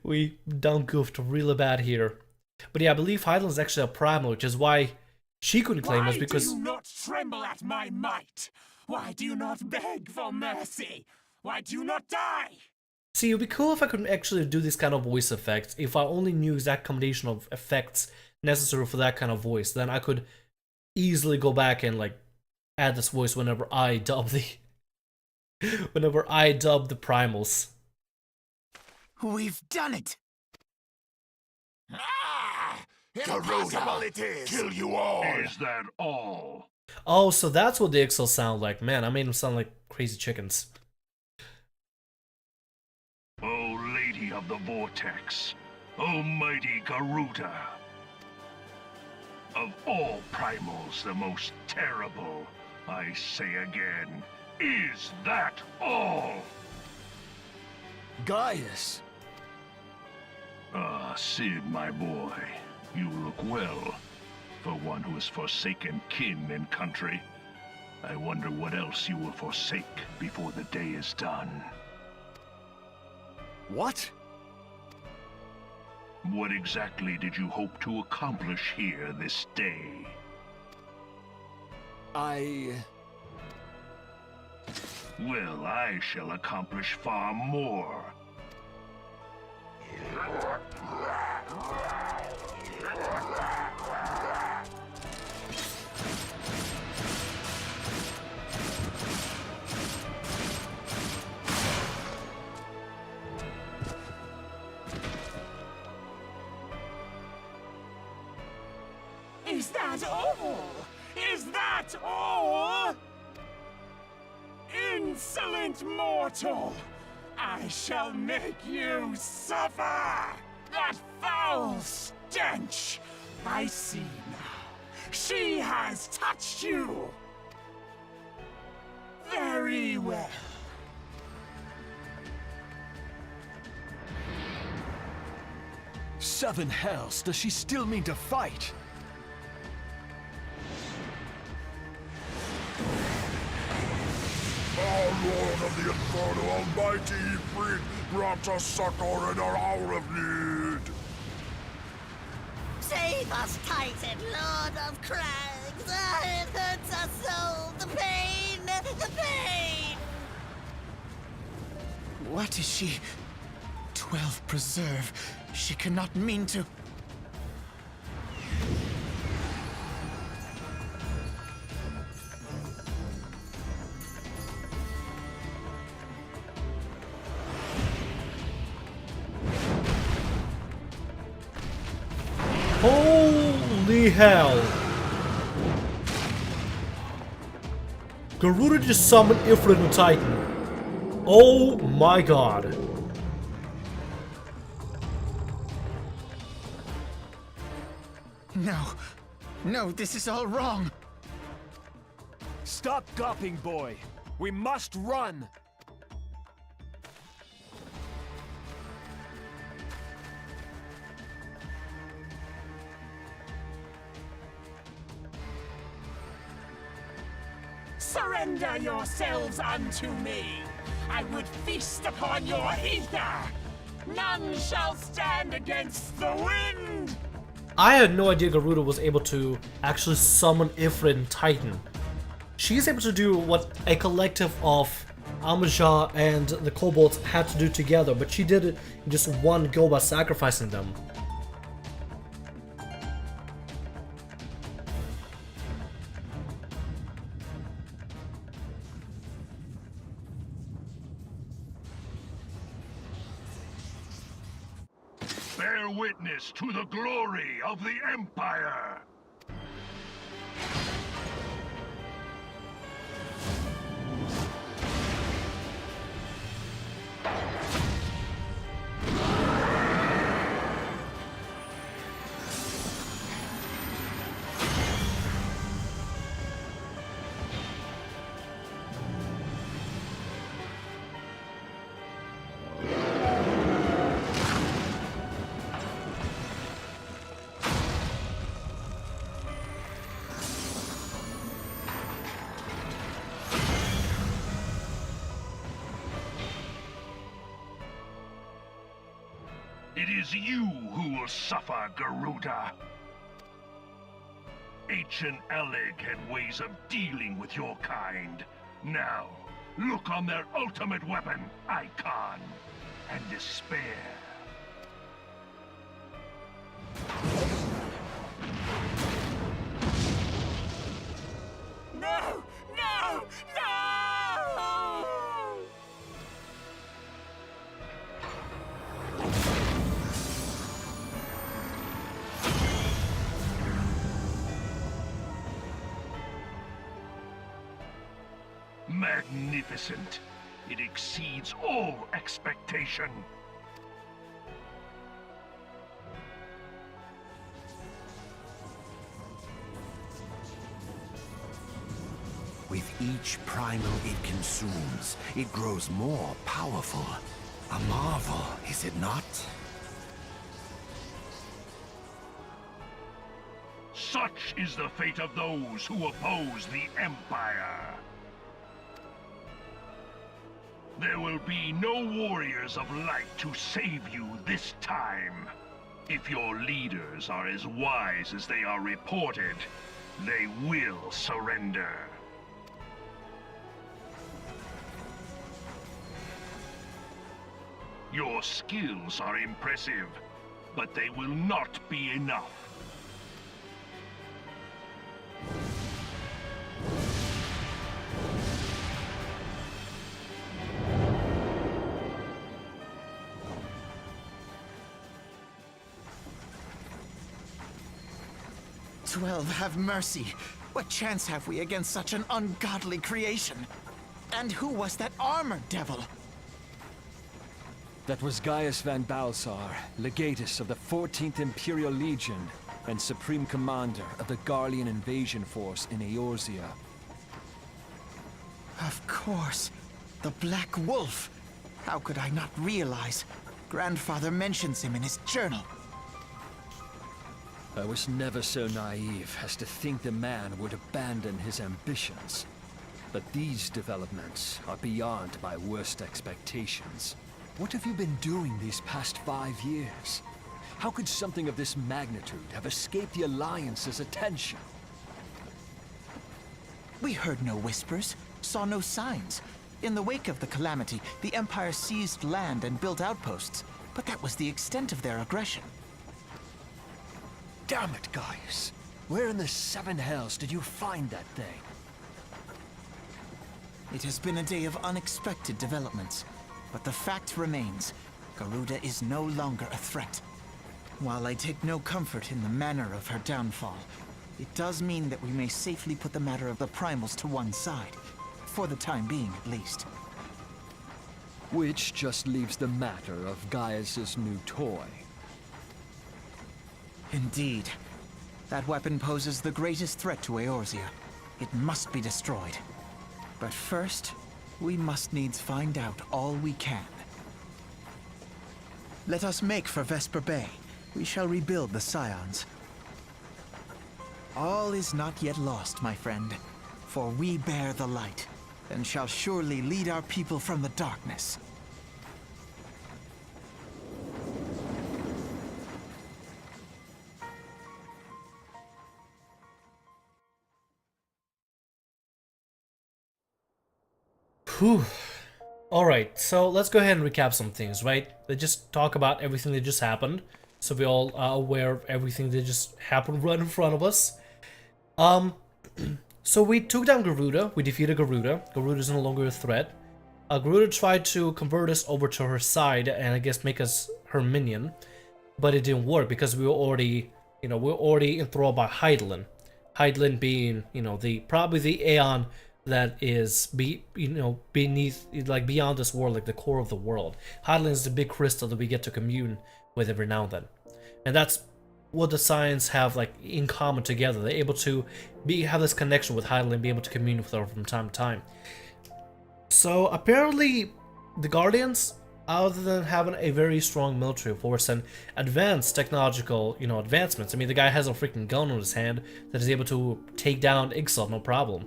We down goofed really bad here. But yeah, I believe Hydaelyn is actually a primal, which is why she couldn't claim us, because... Why do you not tremble at my might? Why do you not beg for mercy? Why do you not die? See, it would be cool if I could actually do this kind of voice effects, if I only knew exact combination of effects necessary for that kind of voice. Then I could easily go back and, like, add this voice whenever I dub the... whenever I dub the primals. We've done it! Ah! Impossible it is! Kill you all! Is that all? Oh, so that's what the Ixals sound like. Man, I made them sound like crazy chickens. O Lady of the Vortex, O mighty Garuda. Of all primals, the most terrible, I say again, is that all? Gaius! Ah, Sid, my boy, you look well. For one who has forsaken kin and country, I wonder what else you will forsake before the day is done. What? What exactly did you hope to accomplish here this day? Well, I shall accomplish far more. Is that all? Is that all? Insolent mortal! I shall make you suffer! That foul stench! I see now. She has touched you! Very well. Seven hells, does she still mean to fight? Our Lord of the Inferno Almighty, Ifrit, brought us succor in our hour of need. Save us, Titan, Lord of Crags! It hurts us so! The pain! The pain! What is she? 12 preserve. She cannot mean to... Holy hell! Garuda just summoned Ifrit and Titan. Oh my god. No. No, this is all wrong. Stop gawping, boy. We must run. Surrender yourselves unto me. I would feast upon your ether. None shall stand against the wind. I had no idea Garuda was able to actually summon Ifrit and Titan. She's able to do what a collective of Amajah and the Kobolds had to do together, but she did it in just one go by sacrificing them. Bear witness to the glory of the Empire! It is you who will suffer, Garuda. Ancient Alleg had ways of dealing with your kind. Now, look on their ultimate weapon, Icon, and despair. No! No! No! Magnificent. It exceeds all expectation. With each primal it consumes, it grows more powerful. A marvel, is it not? Such is the fate of those who oppose the Empire. There will be no warriors of light to save you this time. If your leaders are as wise as they are reported, they will surrender. Your skills are impressive, but they will not be enough. 12, have mercy. What chance have we against such an ungodly creation? And who was that armored devil? That was Gaius van Balsar, legatus of the 14th Imperial Legion and Supreme Commander of the Garlean invasion force in Eorzea. Of course. The Black Wolf. How could I not realize? Grandfather mentions him in his journal. I was never so naive as to think the man would abandon his ambitions. But these developments are beyond my worst expectations. What have you been doing these past 5 years? How could something of this magnitude have escaped the Alliance's attention? We heard no whispers, saw no signs. In the wake of the calamity, the Empire seized land and built outposts, but that was the extent of their aggression. Damn it, Gaius! Where in the seven hells did you find that thing? It has been a day of unexpected developments, but the fact remains, Garuda is no longer a threat. While I take no comfort in the manner of her downfall, it does mean that we may safely put the matter of the primals to one side, for the time being at least. Which just leaves the matter of Gaius's new toy. Indeed. That weapon poses the greatest threat to Eorzea. It must be destroyed. But first, we must needs find out all we can. Let us make for Vesper Bay. We shall rebuild the Scions. All is not yet lost, my friend. For we bear the light, and shall surely lead our people from the darkness. Whew. Alright, so let's go ahead and recap some things, right? Let's just talk about everything that just happened, so we all are aware of everything that just happened right in front of us. So we took down Garuda, we defeated Garuda. Garuda is no longer a threat. Garuda tried to convert us over to her side and I guess make us her minion, but it didn't work because we were already, we were already enthralled by Hydaelyn. Hydaelyn being, probably the Aeon that is beneath, like beyond this world, like the core of the world. Hydaelyn is the big crystal that we get to commune with every now and then, and that's what the Scions have like in common together. They're able to have this connection with Hydaelyn and be able to commune with her from time to time. So apparently, the Guardians, other than having a very strong military force and advanced technological, advancements. I mean, the guy has a freaking gun on his hand that is able to take down Ixal, no problem.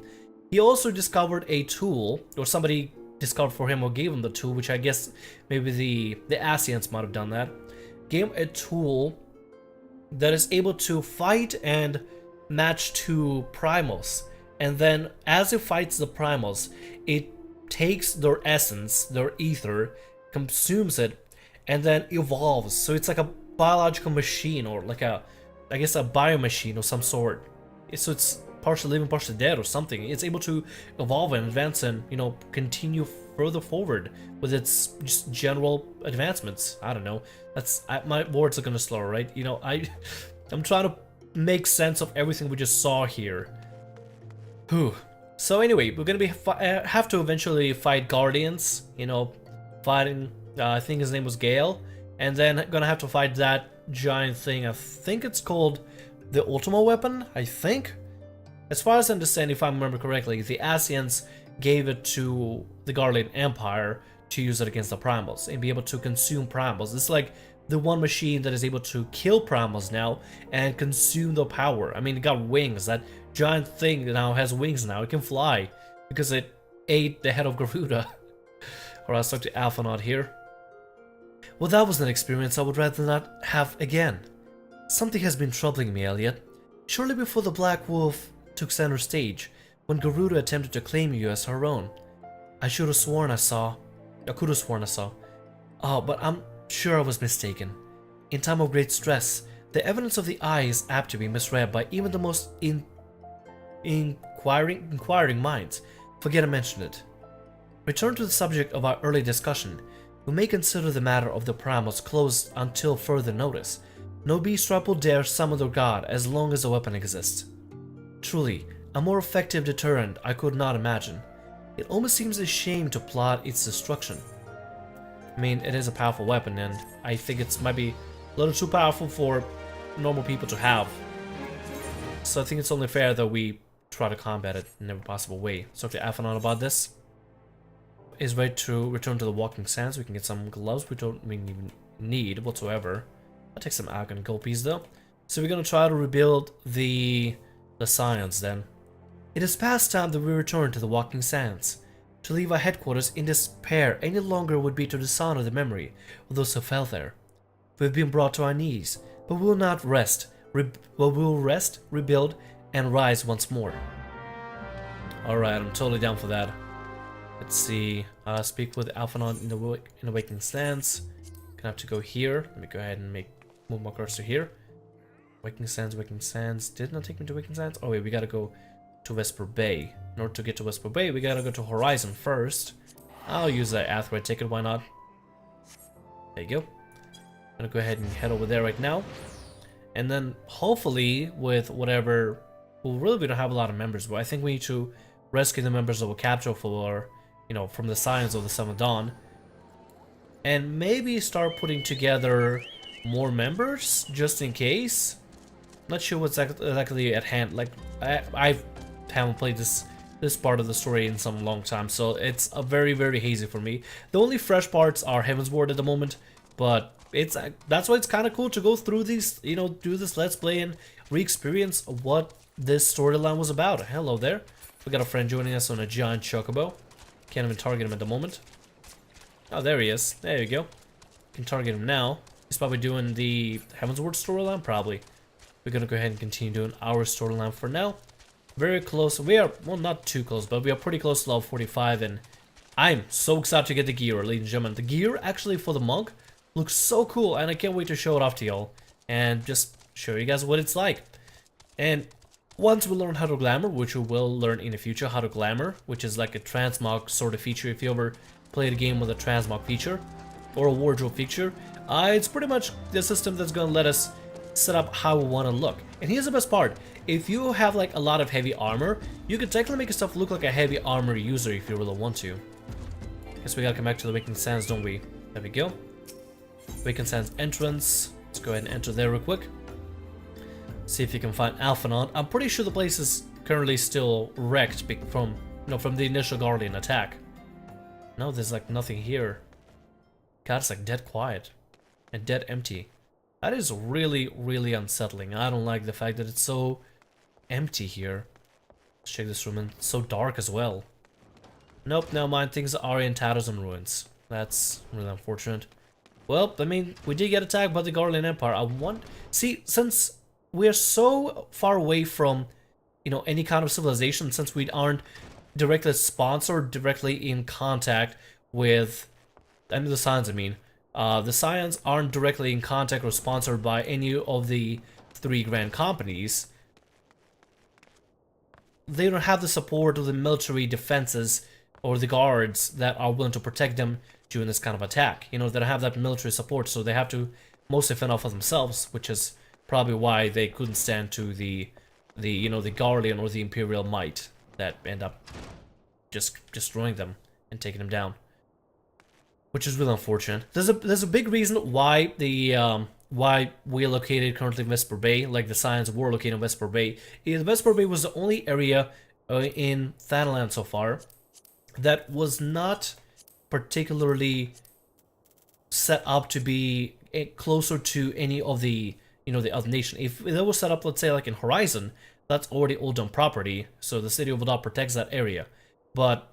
He also discovered a tool, or somebody discovered for him or gave him the tool, which I guess maybe the Ascians might have done that. gave him a tool that is able to fight and match two primals. And then as it fights the primals, it takes their essence, their ether, consumes it, and then evolves. So it's like a biological machine, or like a, I guess, a biomachine of some sort. So it's partially living, partially dead or something. It's able to evolve and advance and, you know, continue further forward with its just general advancements. I don't know. My words are gonna slow, right? You know, I'm trying to make sense of everything we just saw here. Whew. So anyway, we're gonna have to eventually fight Guardians. You know, fighting. I think his name was Gale, and then gonna have to fight that giant thing. I think it's called the ULTIMA weapon. I think, as far as I understand, if I remember correctly, the Asians gave it to the Guardian Empire to use it against the primals and be able to consume primals. It's like the one machine that is able to kill primals now and consume their power. I mean, it got wings. That giant thing now has wings now. It can fly because it ate the head of Garuda. Or I'll talk to Alphanaud here. Well, that was an experience I would rather not have again. Something has been troubling me, Elliot. Shortly before the Black Wolf took center stage, when Garuda attempted to claim you as her own, I could have sworn I saw. Oh, but I'm sure I was mistaken. In time of great stress, the evidence of the eye is apt to be misread by even the most inquiring minds. Forget I mentioned it. Return to the subject of our early discussion. We may consider the matter of the primals closed until further notice. No beast tribe will dare summon their god as long as the weapon exists. Truly, a more effective deterrent I could not imagine. It almost seems a shame to plot its destruction. I mean, it is a powerful weapon, and I think it might be a little too powerful for normal people to have. So I think it's only fair that we try to combat it in every possible way. So to Alphanaud about this. Is ready to return to the Walking Sands. We can get some gloves we don't even need whatsoever. I'll take some Alchemy gold piece though. So we're gonna try to rebuild the science then. It is past time that we return to the Walking Sands. To leave our headquarters in despair any longer would be to dishonor the memory of those who fell there. We've been brought to our knees, but we will not rest. We will rest, rebuild, and rise once more. Alright, I'm totally down for that. Let's see. Speak with Alphanaud in the Awakening Sands. Gonna have to go here. Let me go ahead and move my cursor here. Awakening Sands, Awakening Sands. Did not take me to Awakening Sands. Oh wait, we gotta go to Vesper Bay. In order to get to Vesper Bay, we gotta go to Horizon first. I'll use that Atheroid ticket. Why not? There you go. I'm gonna go ahead and head over there right now, and then hopefully with whatever. Well, really we don't have a lot of members, but I think we need to rescue the members that were captured for, you know, from the Scions of the Seventh Dawn, and maybe start putting together more members just in case. Not sure what's exactly at hand. Like I haven't played this part of the story in some long time, so it's a very hazy for me. The only fresh parts are Heavensward at the moment, but that's why it's kind of cool to go through these, you know, do this Let's Play and re-experience what this storyline was about. Hello there. We got a friend joining us on a giant chocobo. Can't even target him at the moment. Oh, there he is. There you go. Can target him now. He's probably doing the Heavensward storyline, probably. We're gonna go ahead and continue doing our storyline for now. Very close. We are, well, not too close, but we are pretty close to level 45, and I'm so excited to get the gear, ladies and gentlemen. The gear, actually, for the monk, looks so cool, and I can't wait to show it off to y'all, and just show you guys what it's like. And once we learn how to glamour, which we will learn in the future, how to glamour, which is like a transmog sort of feature if you ever played a game with a transmog feature, or a wardrobe feature, it's pretty much the system that's going to let us set up how we want to look. And here's the best part. If you have like a lot of heavy armor, you can technically make yourself look like a heavy armor user if you really want to. Guess we gotta come back to the Awakening Sands, don't we? There we go. Awakening Sands entrance. Let's go ahead and enter there real quick. See if you can find Alphanaud. I'm pretty sure the place is currently still wrecked from the initial Guardian attack. No, there's like nothing here. God, it's like dead quiet and dead empty. That is really unsettling. I don't like the fact that it's so empty here. Let's check this room, and it's so dark as well. Nope, never mind. Things are in tatters and ruins. That's really unfortunate. Well, I mean, we did get attacked by the Garlean Empire. See, since we're so far away from, you know, any kind of civilization, since we aren't directly sponsored, directly in contact with, I mean, the Scions, the Scions aren't directly in contact or sponsored by any of the 3 grand companies. They don't have the support of the military defenses or the guards that are willing to protect them during this kind of attack. You know, they don't have that military support, so they have to mostly fend off for themselves, which is probably why they couldn't stand to the you know, the Garlean or the Imperial might that end up just destroying them and taking them down, which is really unfortunate. There's a big reason why why we're located currently in Vesper Bay, like the Scions were located in Vesper Bay. Vesper Bay was the only area in Thanalan so far that was not particularly set up to be closer to any of the, you know, the other nation. If they were set up, let's say, like in Horizon, that's already Oldham property, so the city of Oldham protects that area. But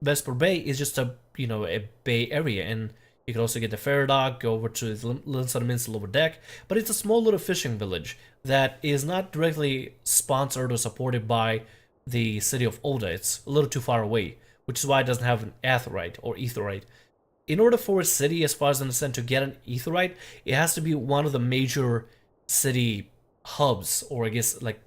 Vesper Bay is just a, you know, a bay area, and you can also get the ferry dock, go over to the Linson Lower Deck, but it's a small little fishing village that is not directly sponsored or supported by the city of Olda. It's a little too far away, which is why it doesn't have an aetheryte or aetherite. In order for a city, as far as I understand, to get an aetherite, it has to be one of the major city hubs, or I guess, like,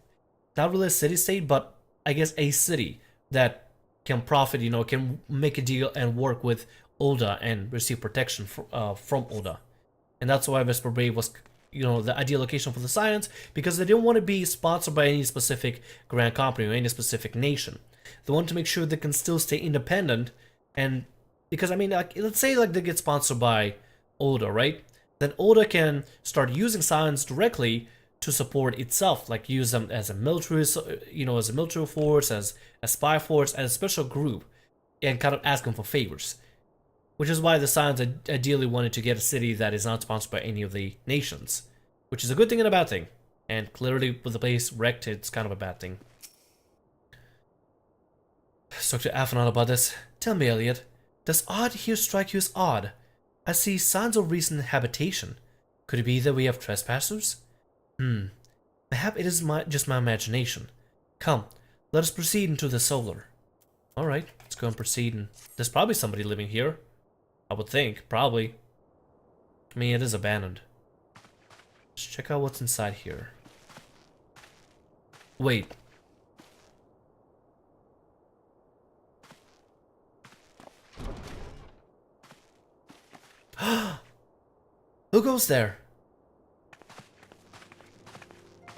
not really a city-state, but I guess a city that can profit, you know, can make a deal and work with Olda and receive protection from Olda. And that's why Vesper Bay was, you know, the ideal location for the Scions, because they didn't want to be sponsored by any specific grand company or any specific nation. They want to make sure they can still stay independent, and because, I mean, like, let's say like they get sponsored by Olda, right? Then Olda can start using Scions directly to support itself, like use them as a military, you know, as a military force, as a spy force, as a special group, and kind of ask them for favors. Which is why the Scions ideally wanted to get a city that is not sponsored by any of the nations, which is a good thing and a bad thing. And clearly, with the place wrecked, it's kind of a bad thing. Let's talk to Afanal about this. Tell me, Elliot, does odd here strike you as odd? I see signs of recent habitation. Could it be that we have trespassers? Perhaps it is just my imagination. Come, let us proceed into the solar. Alright, let's go and proceed. And there's probably somebody living here. I would think, probably. I mean, it is abandoned. Let's check out what's inside here. Wait. Who goes there?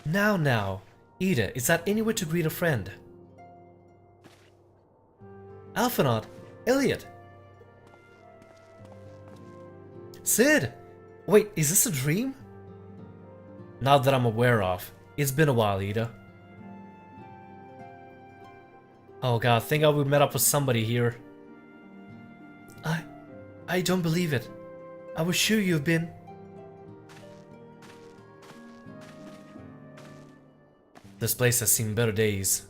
Now, Ida, is that any way to greet a friend? Alphinaud, Elliot. Sid! Wait, is this a dream? Not that I'm aware of. It's been a while, Ida. Oh god, thank god we met up with somebody here. I don't believe it. I was sure you've been... This place has seen better days.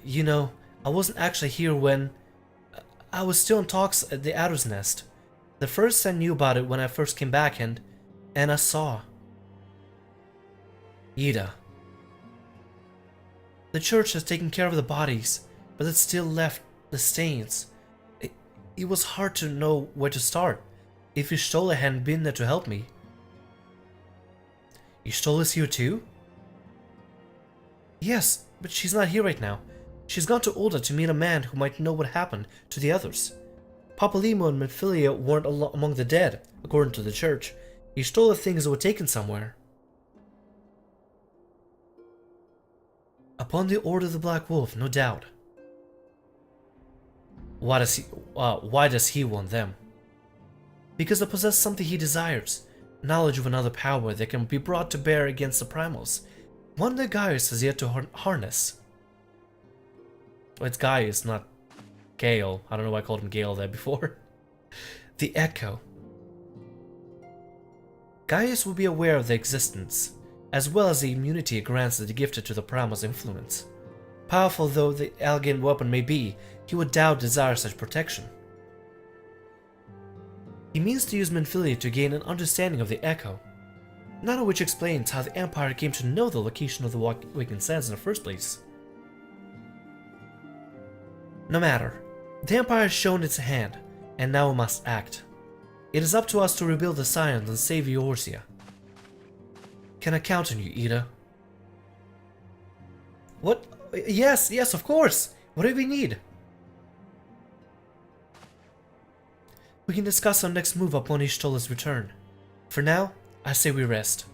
You know, I wasn't actually here when... I was still in talks at the Adder's Nest. The first I knew about it when I first came back, and I saw... Ida. The church has taken care of the bodies, but it still left the stains. It was hard to know where to start, if Y'shtola hadn't been there to help me. Y'shtola's here too? Yes, but she's not here right now. She's gone to Olda to meet a man who might know what happened to the others. Papa Limo and Mephilia weren't among the dead, according to the church. Y'shtola thinks they were taken somewhere. Upon the order of the Black Wolf, no doubt. Why does he want them? Because they possess something he desires. Knowledge of another power that can be brought to bear against the primals. One that Gaius has yet to harness. Well, it's Gaius, not Gale. I don't know why I called him Gale there before. The Echo. Gaius will be aware of their existence, as well as the immunity it grants that he gifted to the primal's influence. Powerful though the elegant weapon may be, he would doubt desire such protection. He means to use Minfilia to gain an understanding of the Echo, none of which explains how the Empire came to know the location of the Awakened Sands in the first place. No matter, the Empire has shown its hand, and now it must act. It is up to us to rebuild the Scions and save Eorzea. Can I count on you, Ida? What? Yes, of course! What do we need? We can discuss our next move upon Y'shtola's return. For now, I say we rest.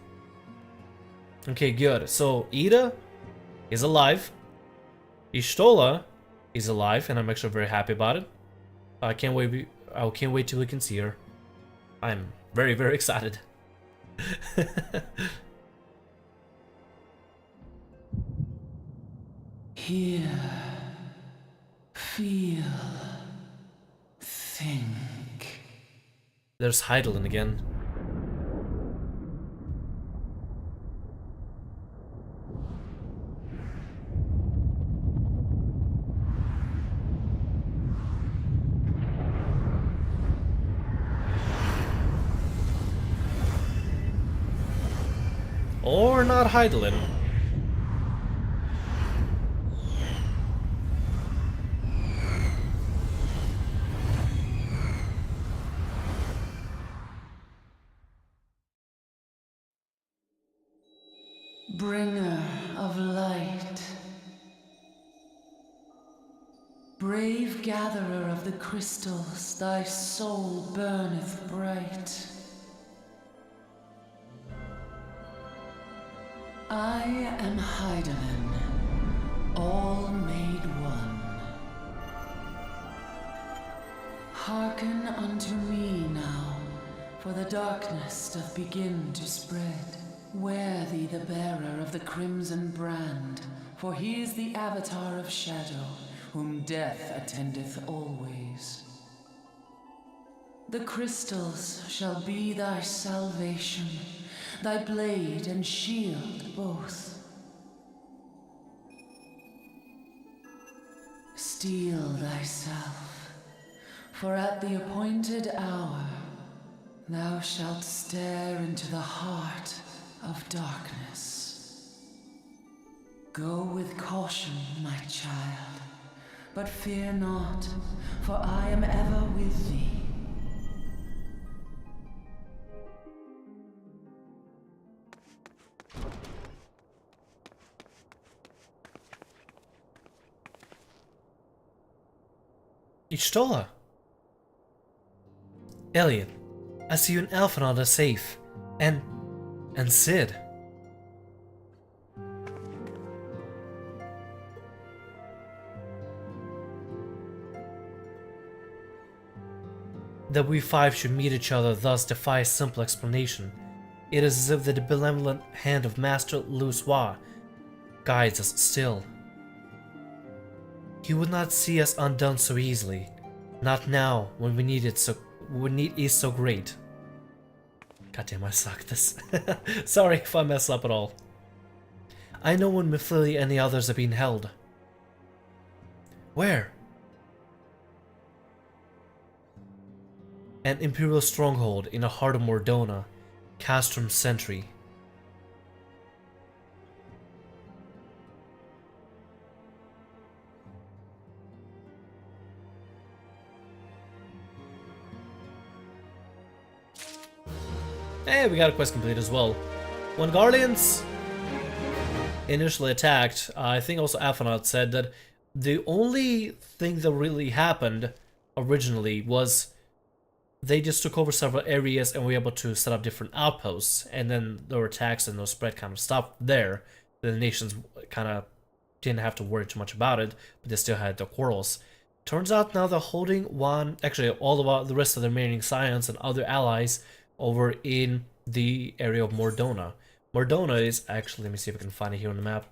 Okay, good. So, Ida is alive. Y'shtola is alive, and I'm actually very happy about it. I can't wait till we can see her. I'm very, very excited. Hear, feel, think. There's Hydaelyn again. Or not Hydaelyn. Bringer of light, brave gatherer of the crystals, thy soul burneth bright. I am Hydaelyn, all made one. Hearken unto me now, for the darkness doth begin to spread. Wear thee the bearer of the crimson brand, for he is the avatar of shadow, whom death attendeth always. The crystals shall be thy salvation, thy blade and shield both. Steel thyself, for at the appointed hour thou shalt stare into the heart of darkness. Go with caution, my child, but fear not, for I am ever with thee. Y'shtola! Elliot, I see you and Alphinaud are safe. And Cid. That we five should meet each other thus defies simple explanation. It is as if the benevolent hand of Master Louisoix guides us still. He would not see us undone so easily. Not now, when we need it so need is so great. Goddamn, I suck this. Sorry if I mess up at all. I know when Minfilia and the others are being held. Where? An Imperial stronghold in the heart of Mordona, Castrum Sentry. Hey, we got a quest complete as well. When Guardians initially attacked, I think also Alphinaud said that the only thing that really happened originally was they just took over several areas and were able to set up different outposts, and then there were attacks and those spread kind of stopped there. The nations kind of didn't have to worry too much about it, but they still had the quarrels. Turns out now they're holding one, actually all of the rest of the remaining Scions and other allies over in the area of Mordona. Mordona is actually, let me see if I can find it here on the map.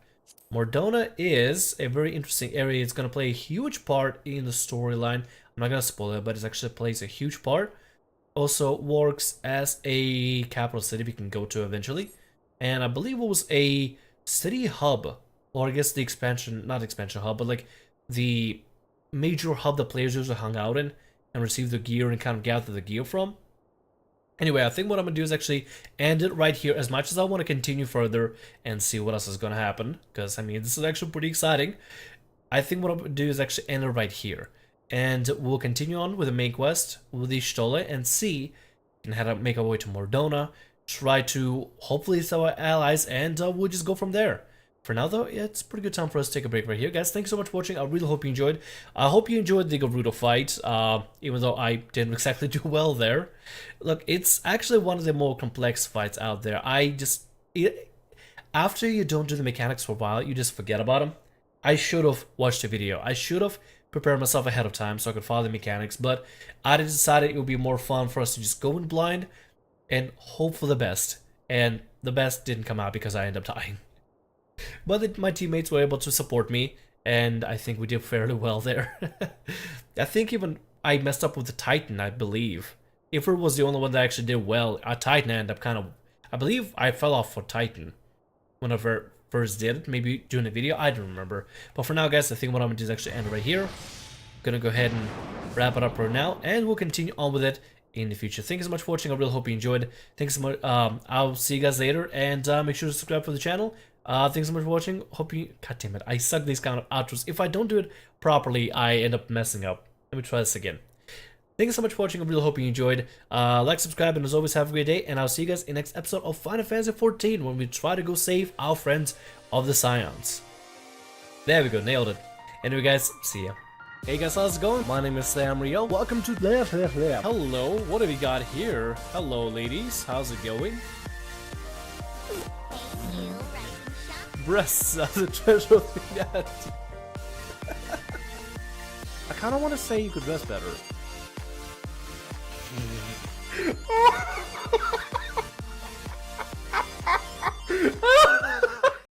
Mordona is a very interesting area. It's going to play a huge part in the storyline. I'm not going to spoil it, but it actually plays a huge part. Also works as a capital city we can go to eventually. And I believe it was a city hub, or I guess the expansion, not expansion hub, but like the major hub that players usually hung out in and receive the gear and kind of gather the gear from. Anyway, I think what I'm gonna do is actually end it right here, as much as I want to continue further and see what else is gonna happen, because I mean, this is actually pretty exciting. I think what I'm gonna do is actually end it right here, and we'll continue on with the main quest with the Stolle and see and how to make our way to Mordona, try to hopefully sell our allies, and we'll just go from there. For now, though, it's a pretty good time for us to take a break right here. Guys, thanks so much for watching. I really hope you enjoyed. I hope you enjoyed the Gerudo fight, even though I didn't exactly do well there. Look, it's actually one of the more complex fights out there. After you don't do the mechanics for a while, you just forget about them. I should have watched the video. I should have prepared myself ahead of time so I could follow the mechanics, but I decided it would be more fun for us to just go in blind and hope for the best. And the best didn't come out because I ended up dying. But my teammates were able to support me, and I think we did fairly well there. I think even I messed up with the Titan, I believe. Ifrit was the only one that actually did well. Titan ended up kind of... I believe I fell off for Titan whenever I first did it. Maybe during the video, I don't remember. But for now, guys, I think what I'm going to do is actually end right here. I'm going to go ahead and wrap it up right now, and we'll continue on with it in the future. Thank you so much for watching. I really hope you enjoyed. Thanks so much. I'll see you guys later, and make sure to subscribe for the channel. Thanks so much for watching. Hope you... God damn it, I suck these kind of outros. If I don't do it properly, I end up messing up. Let me try this again. Thank you so much for watching. I really hope you enjoyed. Like, subscribe, and as always, have a great day. And I'll see you guys in the next episode of Final Fantasy XIV when we try to go save our friends of the Scions. There we go, nailed it. Anyway, guys, see ya. Hey guys, how's it going? My name is Thamriyell. Welcome to... Hello, what have we got here? Hello, ladies. How's it going? Breasts are the treasure of the net. I kind of want to say you could dress better.